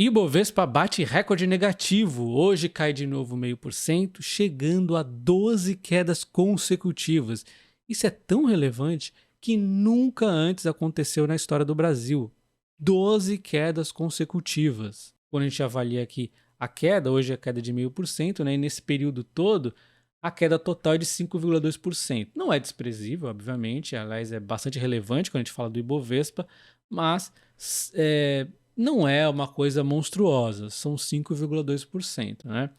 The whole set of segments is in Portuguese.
Ibovespa bate recorde negativo, hoje cai de novo 0,5%, chegando a 12 quedas consecutivas. Isso é tão relevante que nunca antes aconteceu na história do Brasil. 12 quedas consecutivas. Quando a gente avalia aqui a queda, hoje é a queda de 0,5%, né? E nesse período todo, a queda total é de 5,2%. Não é desprezível, obviamente, aliás, é bastante relevante quando a gente fala do Ibovespa, mas não é uma coisa monstruosa, são 5,2%, né?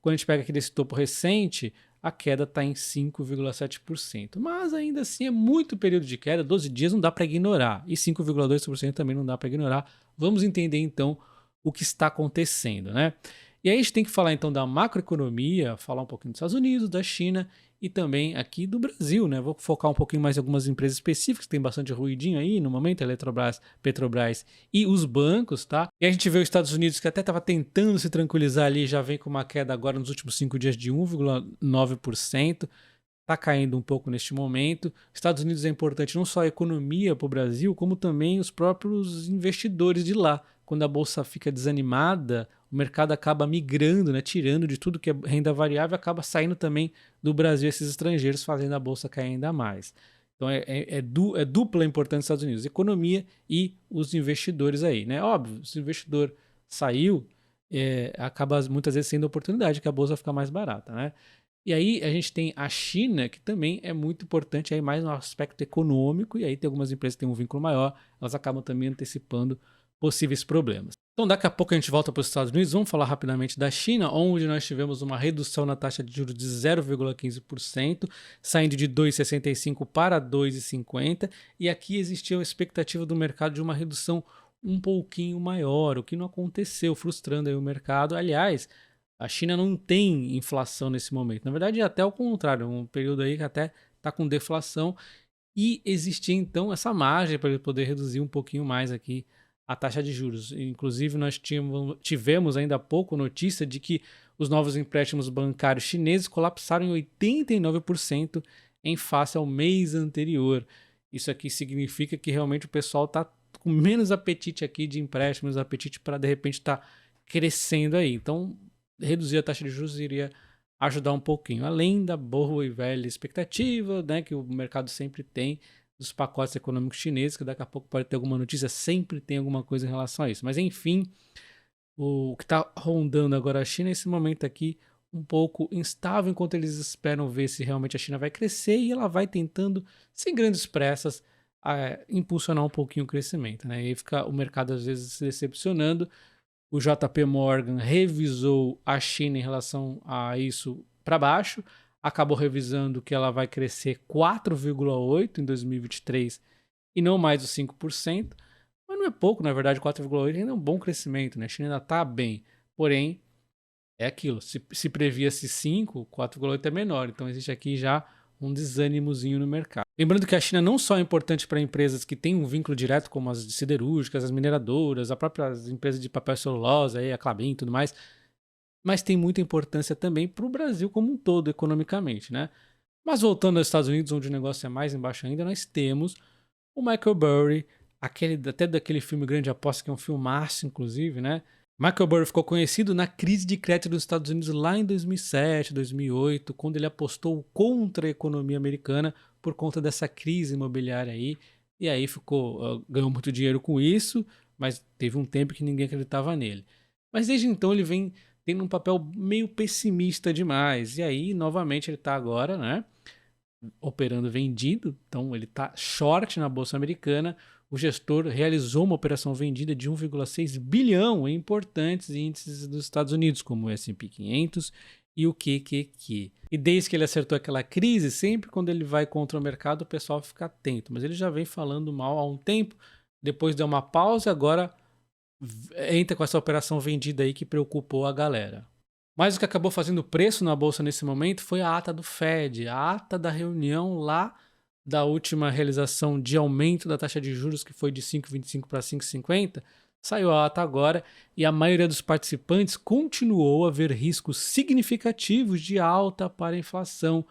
Quando a gente pega aqui desse topo recente, a queda está em 5,7%. Mas ainda assim é muito período de queda, 12 dias não dá para ignorar. E 5,2% também não dá para ignorar. Vamos entender então o que está acontecendo, né? E aí a gente tem que falar então da macroeconomia, falar um pouquinho dos Estados Unidos, da China e também aqui do Brasil, né? Vou focar um pouquinho mais em algumas empresas específicas, tem bastante ruidinho aí no momento, Eletrobras, Petrobras e os bancos, tá? E a gente vê os Estados Unidos que até estava tentando se tranquilizar ali, já vem com uma queda agora nos últimos 5 dias de 1,9%. Está caindo um pouco neste momento. Estados Unidos é importante não só a economia para o Brasil, como também os próprios investidores de lá. Quando a bolsa fica desanimada, o mercado acaba migrando, né, tirando de tudo que é renda variável, acaba saindo também do Brasil esses estrangeiros, fazendo a bolsa cair ainda mais. Então é dupla a importância dos Estados Unidos, economia e os investidores aí, né? Óbvio, se o investidor saiu, acaba muitas vezes sendo oportunidade que a bolsa fica mais barata, né? E aí a gente tem a China, que também é muito importante aí mais no aspecto econômico, e aí tem algumas empresas que têm um vínculo maior, elas acabam também antecipando possíveis problemas. Então daqui a pouco a gente volta para os Estados Unidos, vamos falar rapidamente da China, onde nós tivemos uma redução na taxa de juros de 0,15%, saindo de 2,65 para 2,50, e aqui existia a expectativa do mercado de uma redução um pouquinho maior, o que não aconteceu, frustrando aí o mercado. Aliás, a China não tem inflação nesse momento. Na verdade, é até o contrário, um período aí que até está com deflação e existia então essa margem para ele poder reduzir um pouquinho mais aqui a taxa de juros. Inclusive, nós tivemos ainda há pouco notícia de que os novos empréstimos bancários chineses colapsaram em 89% em face ao mês anterior. Isso aqui significa que realmente o pessoal está com menos apetite aqui de empréstimos, apetite para de repente estar crescendo aí. Então, reduzir a taxa de juros iria ajudar um pouquinho, além da boa e velha expectativa, né, que o mercado sempre tem dos pacotes econômicos chineses, que daqui a pouco pode ter alguma notícia, sempre tem alguma coisa em relação a isso. Mas enfim, o que está rondando agora a China, nesse momento aqui, um pouco instável, enquanto eles esperam ver se realmente a China vai crescer, e ela vai tentando, sem grandes pressas, impulsionar um pouquinho o crescimento, né? E aí fica o mercado às vezes se decepcionando. O JP Morgan revisou a China em relação a isso para baixo, acabou revisando que ela vai crescer 4,8% em 2023 e não mais os 5%, mas não é pouco, na verdade, 4,8% ainda é um bom crescimento, né? A China ainda está bem, porém, é aquilo, se previa-se 5%, 4,8% é menor, então existe aqui já um desânimozinho no mercado. Lembrando que a China não só é importante para empresas que têm um vínculo direto, como as siderúrgicas, as mineradoras, as próprias empresas de papel e celulose, a Klabin e tudo mais, mas tem muita importância também para o Brasil como um todo, economicamente, né? Mas voltando aos Estados Unidos, onde o negócio é mais embaixo ainda, nós temos o Michael Burry, até daquele filme Grande Aposta, que é um filmaço, inclusive, né? Michael Burry ficou conhecido na crise de crédito dos Estados Unidos lá em 2007, 2008, quando ele apostou contra a economia americana por conta dessa crise imobiliária aí. E aí ganhou muito dinheiro com isso, mas teve um tempo que ninguém acreditava nele. Mas desde então ele vem tendo um papel meio pessimista demais. E aí, novamente, ele está agora, né, operando vendido, então ele está short na bolsa americana. O gestor realizou uma operação vendida de 1,6 bilhão em importantes índices dos Estados Unidos, como o S&P 500 e o QQQ. E desde que ele acertou aquela crise, sempre quando ele vai contra o mercado, o pessoal fica atento. Mas ele já vem falando mal há um tempo, depois deu uma pausa e agora entra com essa operação vendida aí que preocupou a galera. Mas o que acabou fazendo preço na bolsa nesse momento foi a ata do Fed, a ata da reunião lá da última realização de aumento da taxa de juros, que foi de 5,25 para 5,50. Saiu a ata agora e a maioria dos participantes continuou a ver riscos significativos de alta para a inflação,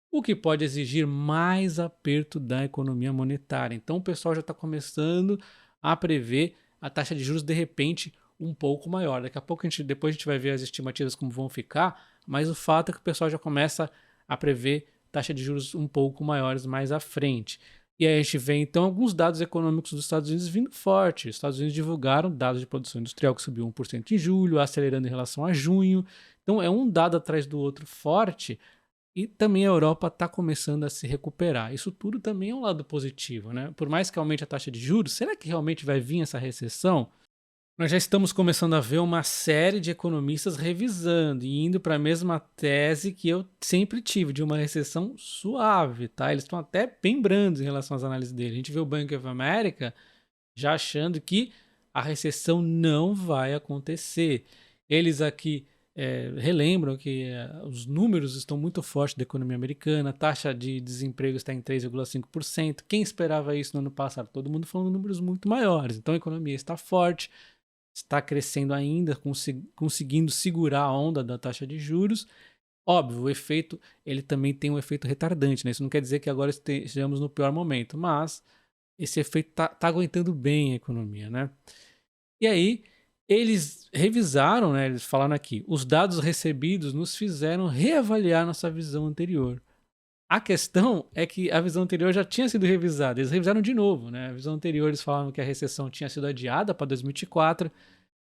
o que pode exigir mais aperto da economia monetária. Então o pessoal já está começando a prever a taxa de juros de repente um pouco maior. Daqui a pouco depois a gente vai ver as estimativas como vão ficar, mas o fato é que o pessoal já começa a prever taxa de juros um pouco maiores mais à frente. E aí a gente vê então alguns dados econômicos dos Estados Unidos vindo forte. Os Estados Unidos divulgaram dados de produção industrial que subiu 1% em julho, acelerando em relação a junho. Então é um dado atrás do outro forte, e também a Europa está começando a se recuperar. Isso tudo também é um lado positivo, né? Por mais que aumente a taxa de juros, será que realmente vai vir essa recessão? Nós já estamos começando a ver uma série de economistas revisando e indo para a mesma tese que eu sempre tive, de uma recessão suave, tá? Eles estão até bem brandos em relação às análises dele. A gente vê o Bank of America já achando que a recessão não vai acontecer. Eles aqui relembram que os números estão muito fortes da economia americana, a taxa de desemprego está em 3,5%. Quem esperava isso no ano passado? Todo mundo falando números muito maiores. Então a economia está forte, está crescendo ainda, conseguindo segurar a onda da taxa de juros. Óbvio, o efeito, ele também tem um efeito retardante, né? Isso não quer dizer que agora estejamos no pior momento, mas esse efeito tá aguentando bem a economia, né? E aí, eles revisaram, né? Eles falaram aqui, os dados recebidos nos fizeram reavaliar nossa visão anterior. A questão é que a visão anterior já tinha sido revisada, eles revisaram de novo, né? A visão anterior eles falaram que a recessão tinha sido adiada para 2024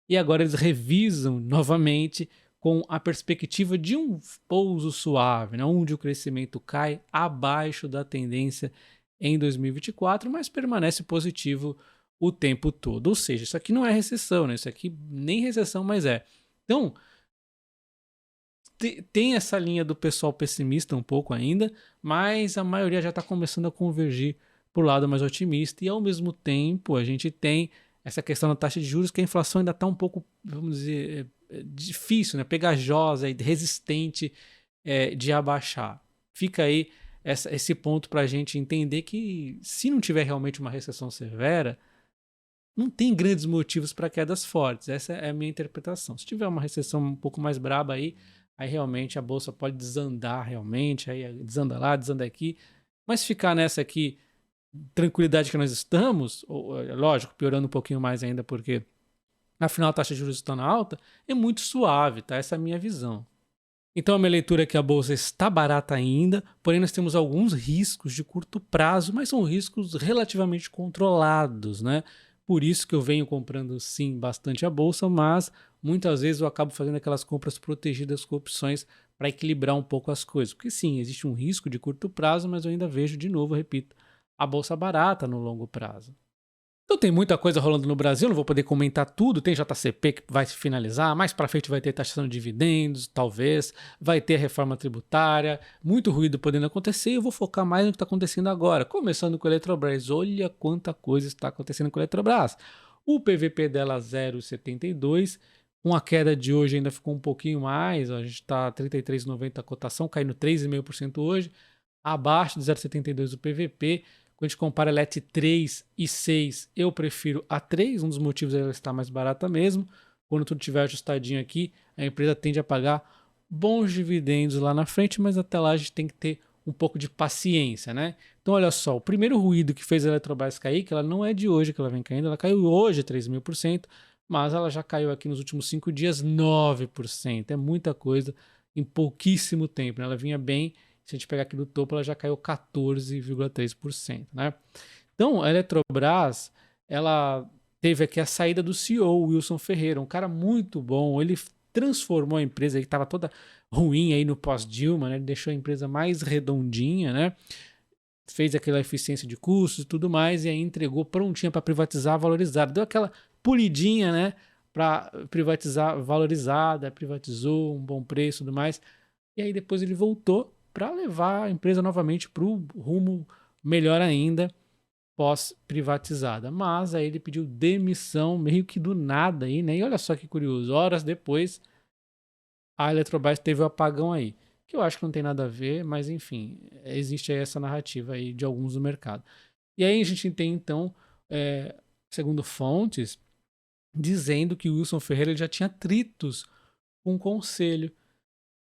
e agora eles revisam novamente com a perspectiva de um pouso suave, né? Onde o crescimento cai abaixo da tendência em 2024, mas permanece positivo o tempo todo. Ou seja, isso aqui não é recessão, né? Isso aqui nem recessão mais é. Então, tem essa linha do pessoal pessimista um pouco ainda, mas a maioria já está começando a convergir para o lado mais otimista, e ao mesmo tempo a gente tem essa questão da taxa de juros, que a inflação ainda está um pouco, vamos dizer, difícil, né? Pegajosa e resistente de abaixar. Fica aí esse ponto para a gente entender que, se não tiver realmente uma recessão severa, não tem grandes motivos para quedas fortes. Essa é a minha interpretação. Se tiver uma recessão um pouco mais braba aí realmente a bolsa pode desandar realmente, aí desanda lá, desanda aqui. Mas ficar nessa aqui, tranquilidade que nós estamos, lógico, piorando um pouquinho mais ainda, porque afinal a taxa de juros está na alta, é muito suave, tá? Essa é a minha visão. Então a minha leitura é que a bolsa está barata ainda, porém nós temos alguns riscos de curto prazo, mas são riscos relativamente controlados, né? Por isso que eu venho comprando sim bastante a bolsa, mas muitas vezes eu acabo fazendo aquelas compras protegidas com opções para equilibrar um pouco as coisas. Porque sim, existe um risco de curto prazo, mas eu ainda vejo, de novo, repito, a bolsa barata no longo prazo. Então tem muita coisa rolando no Brasil, não vou poder comentar tudo. Tem JCP que vai se finalizar, mais para frente vai ter taxação de dividendos, talvez, vai ter a reforma tributária, muito ruído podendo acontecer, e eu vou focar mais no que está acontecendo agora, começando com a Eletrobras. Olha quanta coisa está acontecendo com a Eletrobras. O PVP dela 0,72, com a queda de hoje ainda ficou um pouquinho mais, a gente está 33,90 a cotação, caindo 3,5% hoje, abaixo de 0,72 do PVP. Quando a gente compara a LET 3 e 6, eu prefiro a 3, um dos motivos é ela estar mais barata mesmo. Quando tudo estiver ajustadinho aqui, a empresa tende a pagar bons dividendos lá na frente, mas até lá a gente tem que ter um pouco de paciência, né? Então olha só, o primeiro ruído que fez a Eletrobras cair, que ela não é de hoje que ela vem caindo, ela caiu hoje 3.000%, mas ela já caiu aqui nos últimos 5 dias 9%, é muita coisa em pouquíssimo tempo, né? Ela vinha bem. Se a gente pegar aqui do topo, ela já caiu 14,3%, né? Então, a Eletrobras, ela teve aqui a saída do CEO, Wilson Ferreira, um cara muito bom. Ele transformou a empresa que estava toda ruim aí no pós-Dilma, né? Ele deixou a empresa mais redondinha, né? Fez aquela eficiência de custos e tudo mais, e aí entregou prontinha para privatizar valorizada. Deu aquela polidinha, né? Para privatizar valorizada, privatizou, um bom preço e tudo mais. E aí depois ele voltou para levar a empresa novamente para o rumo melhor ainda, pós-privatizada. Mas aí ele pediu demissão meio que do nada aí, né? E olha só que curioso, horas depois a Eletrobras teve o apagão aí, que eu acho que não tem nada a ver, mas enfim, existe aí essa narrativa aí de alguns do mercado. E aí a gente tem então, segundo fontes, dizendo que o Wilson Ferreira já tinha atritos com o conselho.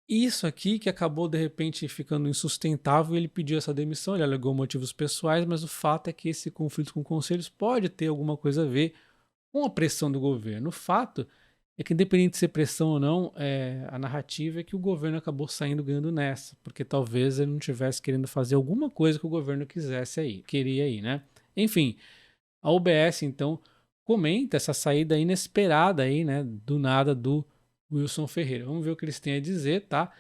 Isso aqui que acabou de repente ficando insustentável, ele pediu essa demissão, ele alegou motivos pessoais, mas o fato é que esse conflito com conselhos pode ter alguma coisa a ver com a pressão do governo. O fato é que, independente de ser pressão ou não, a narrativa é que o governo acabou saindo ganhando nessa, porque talvez ele não estivesse querendo fazer alguma coisa que o governo queria aí, né? Enfim, a UBS, então, comenta essa saída inesperada aí, né, do nada do Wilson Ferreira. Vamos ver o que eles têm a dizer, tá?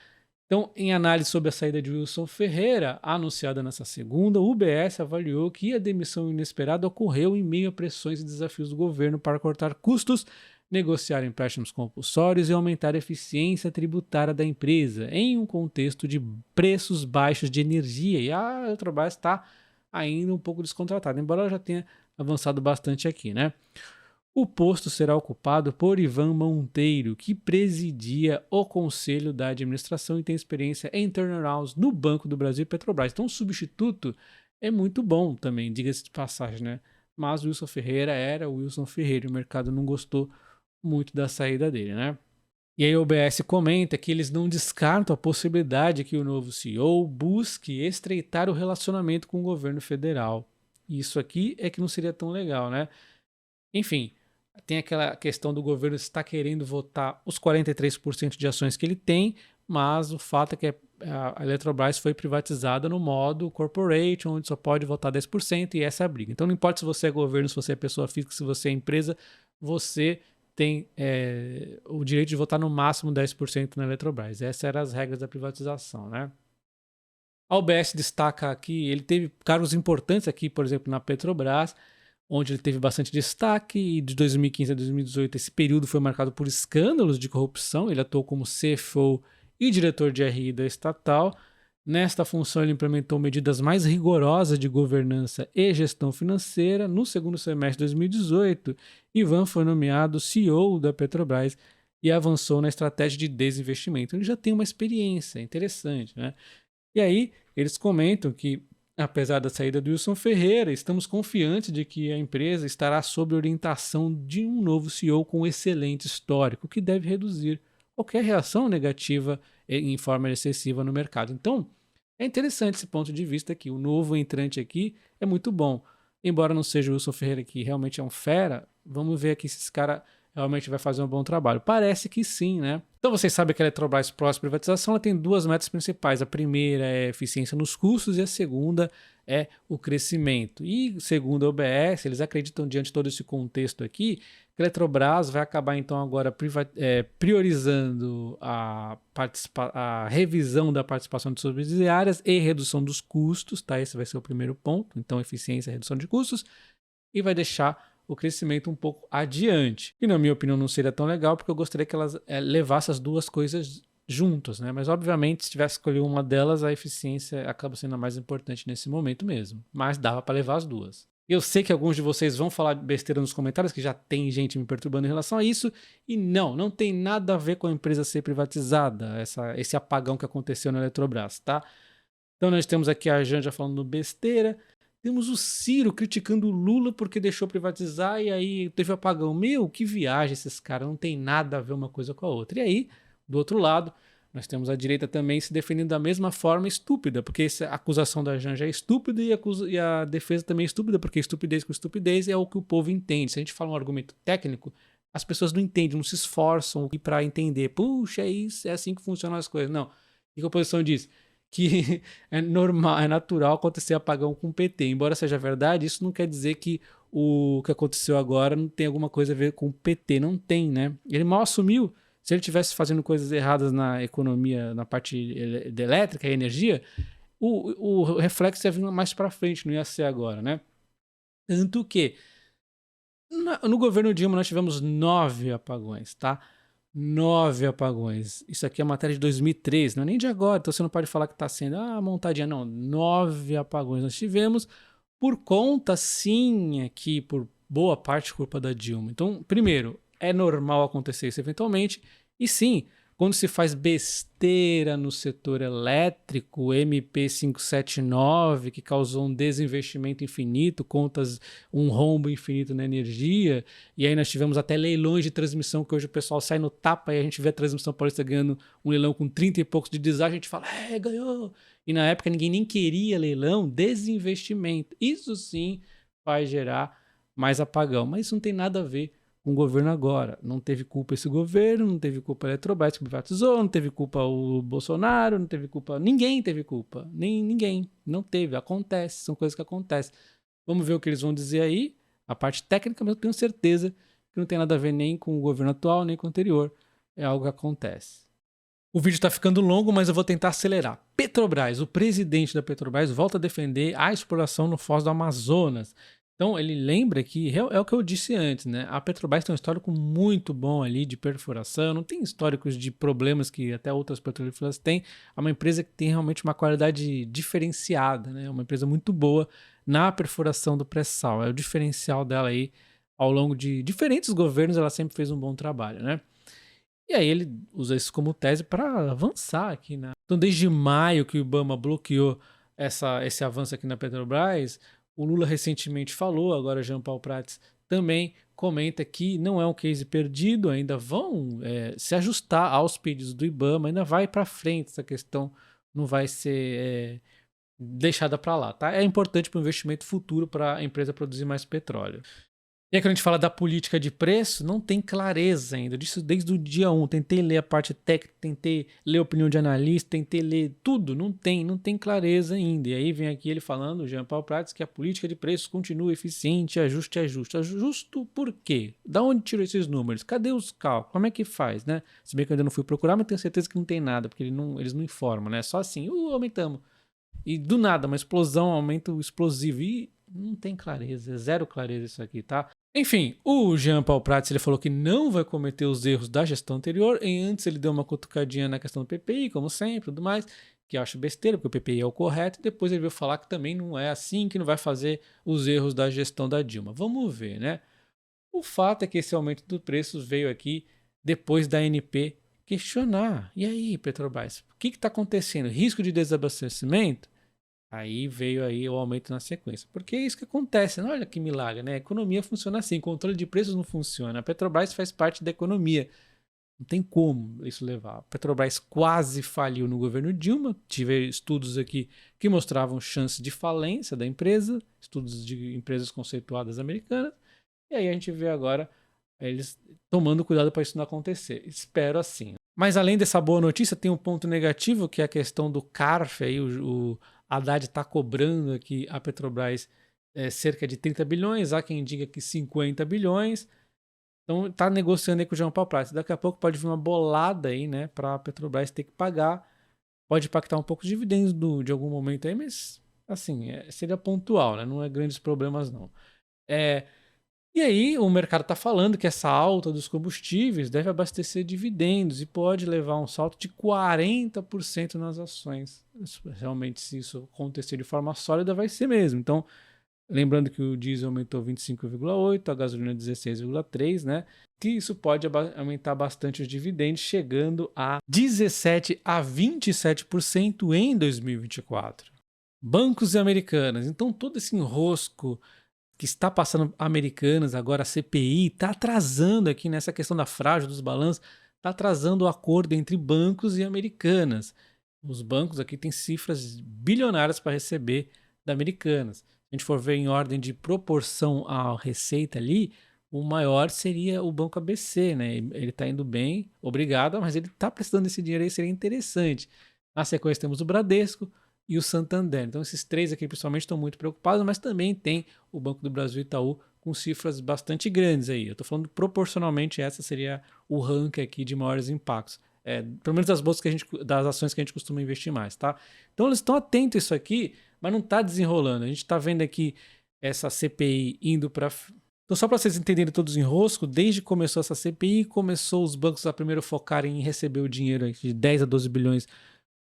Então, em análise sobre a saída de Wilson Ferreira, anunciada nessa segunda, o UBS avaliou que a demissão inesperada ocorreu em meio a pressões e desafios do governo para cortar custos, negociar empréstimos compulsórios e aumentar a eficiência tributária da empresa, em um contexto de preços baixos de energia. E a Eletrobras está ainda um pouco descontratada, embora ela já tenha avançado bastante aqui, né? O posto será ocupado por Ivan Monteiro, que presidia o Conselho da Administração e tem experiência em turnarounds no Banco do Brasil e Petrobras. Então, o substituto é muito bom também, diga-se de passagem, né? Mas o Wilson Ferreira era o Wilson Ferreira e o mercado não gostou muito da saída dele, né? E aí o OBS comenta que eles não descartam a possibilidade que o novo CEO busque estreitar o relacionamento com o governo federal. Isso aqui é que não seria tão legal, né? Enfim, tem aquela questão do governo estar querendo votar os 43% de ações que ele tem, mas o fato é que a Eletrobras foi privatizada no modo corporate, onde só pode votar 10% e essa é a briga. Então não importa se você é governo, se você é pessoa física, se você é empresa, você tem o direito de votar no máximo 10% na Eletrobras. Essas eram as regras da privatização, né? A UBS destaca aqui, ele teve cargos importantes aqui, por exemplo, na Petrobras, onde ele teve bastante destaque, e de 2015 a 2018 esse período foi marcado por escândalos de corrupção. Ele atuou como CFO e diretor de RI da estatal. Nesta função, ele implementou medidas mais rigorosas de governança e gestão financeira. No segundo semestre de 2018, Ivan foi nomeado CEO da Petrobras e avançou na estratégia de desinvestimento. Ele já tem uma experiência interessante, né? E aí, eles comentam que, apesar da saída do Wilson Ferreira, estamos confiantes de que a empresa estará sob orientação de um novo CEO com excelente histórico, que deve reduzir qualquer reação negativa em forma excessiva no mercado. Então, é interessante esse ponto de vista aqui. O novo entrante aqui é muito bom. Embora não seja o Wilson Ferreira, que realmente é um fera, vamos ver aqui se esse cara realmente vai fazer um bom trabalho. Parece que sim, né? Então vocês sabem que a Eletrobras pós-privatização ela tem duas metas principais. A primeira é a eficiência nos custos e a segunda é o crescimento. E segundo a OBS, eles acreditam, diante de todo esse contexto aqui, que a Eletrobras vai acabar então agora priorizando a revisão da participação de subsidiárias e redução dos custos, tá? Esse vai ser o primeiro ponto. Então eficiência e redução de custos. E vai deixar o crescimento um pouco adiante. E na minha opinião não seria tão legal, porque eu gostaria que elas levassem as duas coisas juntas, né? Mas obviamente se tivesse escolhido uma delas, a eficiência acaba sendo a mais importante nesse momento mesmo. Mas dava para levar as duas. Eu sei que alguns de vocês vão falar besteira nos comentários, que já tem gente me perturbando em relação a isso, e não tem nada a ver com a empresa ser privatizada, esse apagão que aconteceu na Eletrobras, tá? Então nós temos aqui a Janja falando besteira, temos o Ciro criticando o Lula porque deixou privatizar e aí teve apagão. Meu, que viagem esses caras, não tem nada a ver uma coisa com a outra. E aí, do outro lado, nós temos a direita também se defendendo da mesma forma estúpida, porque essa acusação da Janja é estúpida e a defesa também é estúpida, porque estupidez com estupidez é o que o povo entende. Se a gente fala um argumento técnico, as pessoas não entendem, não se esforçam para entender. Puxa, é isso, é assim que funcionam as coisas. Não. O que a oposição diz? Que é normal, é natural acontecer apagão com o PT. Embora seja verdade, isso não quer dizer que o que aconteceu agora não tem alguma coisa a ver com o PT. Não tem, né? Ele mal assumiu. Se ele estivesse fazendo coisas erradas na economia, na parte de elétrica e energia, o reflexo ia vir mais para frente, não ia ser agora, né? Tanto que no governo Dilma nós tivemos 9 apagões, tá? 9 apagões. Isso aqui é matéria de 2013, não é nem de agora, então você não pode falar que está sendo montadinha, não. 9 apagões nós tivemos por conta, sim, aqui, por boa parte culpa da Dilma. Então, primeiro, é normal acontecer isso eventualmente, e sim, quando se faz besteira no setor elétrico, MP579, que causou um desinvestimento infinito, contas, um rombo infinito na energia, e aí nós tivemos até leilões de transmissão, que hoje o pessoal sai no tapa e a gente vê a transmissão paulista ganhando um leilão com 30 e poucos de deságio, a gente fala, ganhou! E na época ninguém nem queria leilão, desinvestimento. Isso sim vai gerar mais apagão, mas isso não tem nada a ver com o governo agora. Não teve culpa esse governo, não teve culpa a Eletrobras que privatizou, não teve culpa o Bolsonaro, não teve culpa... Ninguém teve culpa. Nem ninguém. Não teve. Acontece. São coisas que acontecem. Vamos ver o que eles vão dizer aí. A parte técnica, mas eu tenho certeza que não tem nada a ver nem com o governo atual, nem com o anterior. É algo que acontece. O vídeo está ficando longo, mas eu vou tentar acelerar. Petrobras, o presidente da Petrobras volta a defender a exploração no Foz do Amazonas. Então ele lembra que, é o que eu disse antes, né? A Petrobras tem um histórico muito bom ali de perfuração, não tem históricos de problemas que até outras petrolíferas têm. É uma empresa que tem realmente uma qualidade diferenciada, né? É uma empresa muito boa na perfuração do pré-sal. É o diferencial dela aí ao longo de diferentes governos, ela sempre fez um bom trabalho, né? E aí ele usa isso como tese para avançar aqui, né? Então desde maio que o Ibama bloqueou esse avanço aqui na Petrobras, o Lula recentemente falou, agora Jean Paul Prats também comenta que não é um case perdido, ainda vão se ajustar aos pedidos do Ibama, ainda vai para frente, essa questão não vai ser deixada para lá, tá? É importante para o investimento futuro para a empresa produzir mais petróleo. E aí quando a gente fala da política de preço, não tem clareza ainda. Disso desde o dia 1. Tentei ler a parte técnica, tentei ler a opinião de analista, tentei ler tudo. Não tem clareza ainda. E aí vem aqui ele falando, o Jean Paul Prats, que a política de preços continua eficiente, ajuste. Ajusto por quê? Da onde tirou esses números? Cadê os cálculos? Como é que faz, né? Se bem que eu ainda não fui procurar, mas tenho certeza que não tem nada, porque eles não informam, né? Só assim, aumentamos. E do nada, uma explosão, aumento explosivo. E não tem clareza, é zero clareza isso aqui, tá? Enfim, o Jean Paul Prats ele falou que não vai cometer os erros da gestão anterior. E antes ele deu uma cutucadinha na questão do PPI, como sempre, tudo mais, que eu acho besteira, porque o PPI é o correto. E depois ele veio falar que também não é assim, que não vai fazer os erros da gestão da Dilma. Vamos ver, né? O fato é que esse aumento dos preços veio aqui depois da ANP questionar. E aí, Petrobras, o que está acontecendo? Risco de desabastecimento? Aí veio aí o aumento na sequência. Porque é isso que acontece, né? Olha que milagre, né? A economia funciona assim, controle de preços não funciona. A Petrobras faz parte da economia. Não tem como isso levar. A Petrobras quase faliu no governo Dilma. Tive estudos aqui que mostravam chance de falência da empresa, estudos de empresas conceituadas americanas. E aí a gente vê agora eles tomando cuidado para isso não acontecer. Espero assim. Mas além dessa boa notícia, tem um ponto negativo, que é a questão do CARF. Aí o Haddad está cobrando aqui a Petrobras cerca de 30 bilhões, há quem diga que 50 bilhões. Então está negociando aí com o João Paulo Prats. Daqui a pouco pode vir uma bolada aí, né, para a Petrobras ter que pagar. Pode impactar um pouco os dividendos de algum momento aí, mas assim, seria pontual, né? Não é grandes problemas não. E aí o mercado está falando que essa alta dos combustíveis deve abastecer dividendos e pode levar um salto de 40% nas ações. Realmente, se isso acontecer de forma sólida, vai ser mesmo. Então, lembrando que o diesel aumentou 25,8%, a gasolina 16,3%, né? Que isso pode aumentar bastante os dividendos, chegando a 17% a 27% em 2024. Bancos e Americanas. Então, todo esse enrosco que está passando Americanas, agora a CPI, está atrasando aqui nessa questão da frágil dos balanços, está atrasando o acordo entre bancos e Americanas. Os bancos aqui têm cifras bilionárias para receber da Americanas. Se a gente for ver em ordem de proporção à receita ali, o maior seria o Banco ABC, né? Ele está indo bem, obrigado, mas ele está precisando desse dinheiro aí, seria interessante. Na sequência temos o Bradesco e o Santander. Então esses três aqui principalmente estão muito preocupados, mas também tem o Banco do Brasil e Itaú com cifras bastante grandes aí. Eu estou falando proporcionalmente, essa seria o ranking aqui de maiores impactos. Pelo menos das bolsas das ações que a gente costuma investir mais, tá? Então eles estão atentos a isso aqui, mas não está desenrolando. A gente está vendo aqui essa CPI indo para... Então só para vocês entenderem todos os enroscos, desde que começou essa CPI, começou os bancos a primeiro focarem em receber o dinheiro de 10 a 12 bilhões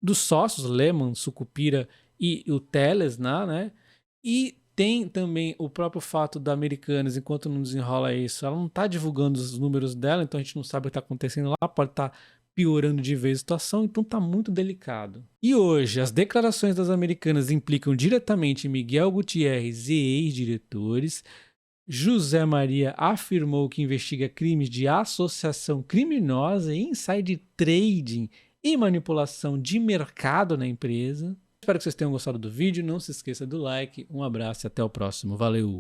dos sócios, Lehman, Sucupira e o Teles, né? E tem também o próprio fato da Americanas, enquanto não desenrola isso, ela não está divulgando os números dela, então a gente não sabe o que está acontecendo lá, pode estar piorando de vez a situação, então está muito delicado. E hoje, as declarações das Americanas implicam diretamente Miguel Gutierrez e ex-diretores. José Maria afirmou que investiga crimes de associação criminosa e inside trading e manipulação de mercado na empresa. Espero que vocês tenham gostado do vídeo. Não se esqueça do like. Um abraço e até o próximo. Valeu!